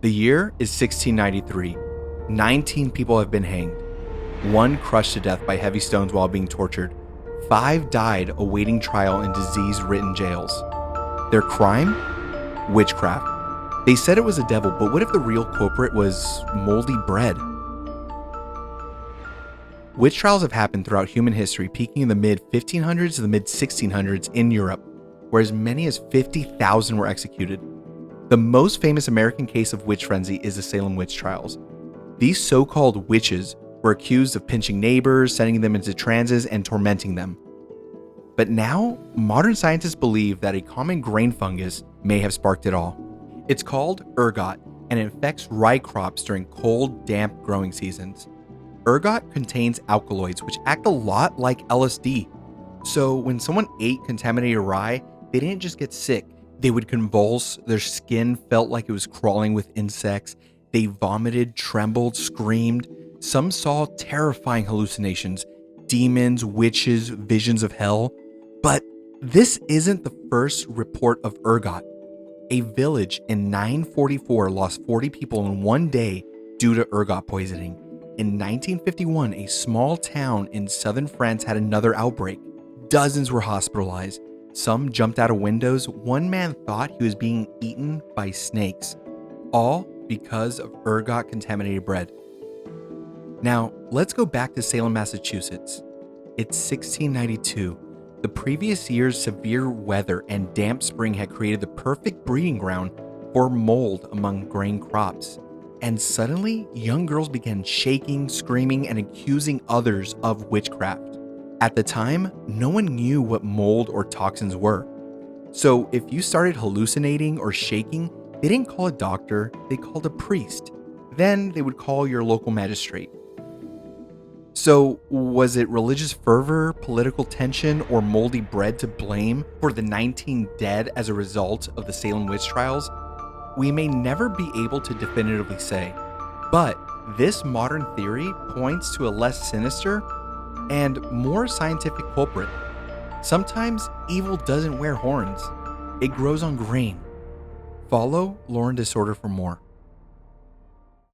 The year is 1693. 19 people have been hanged. One crushed to death by heavy stones while being tortured. 5 died awaiting trial in disease-ridden jails. Their crime? Witchcraft. They said it was a devil, but what if the real culprit was moldy bread? Witch trials have happened throughout human history, peaking in the mid-1500s to the mid-1600s in Europe, where as many as 50,000 were executed. The most famous American case of witch frenzy is the Salem witch trials. These so-called witches were accused of pinching neighbors, sending them into trances, and tormenting them. But now, modern scientists believe that a common grain fungus may have sparked it all. It's called Ergot, and it infects rye crops during cold, damp growing seasons. Ergot contains alkaloids, which act a lot like LSD. So when someone ate contaminated rye, they didn't just get sick. They would convulse, their skin felt like it was crawling with insects, they vomited, trembled, screamed. Some saw terrifying hallucinations, demons, witches, visions of hell. But this isn't the first report of Ergot. A village in 944 lost 40 people in one day due to ergot poisoning. In 1951, a small town in southern France had another outbreak. Dozens were hospitalized. Some jumped out of windows. One man thought he was being eaten by snakes. All because of ergot contaminated bread. Now, let's go back to Salem, Massachusetts. It's 1692. The previous year's severe weather and damp spring had created the perfect breeding ground for mold among grain crops. And suddenly, young girls began shaking, screaming, and accusing others of witchcraft. At the time, no one knew what mold or toxins were. So if you started hallucinating or shaking, they didn't call a doctor, they called a priest. Then they would call your local magistrate. So was it religious fervor, political tension, or moldy bread to blame for the 19 dead as a result of the Salem witch trials? We may never be able to definitively say, but this modern theory points to a less sinister and more scientific culprit. Sometimes evil doesn't wear horns, it grows on grain. Follow Lauren Disorder for more.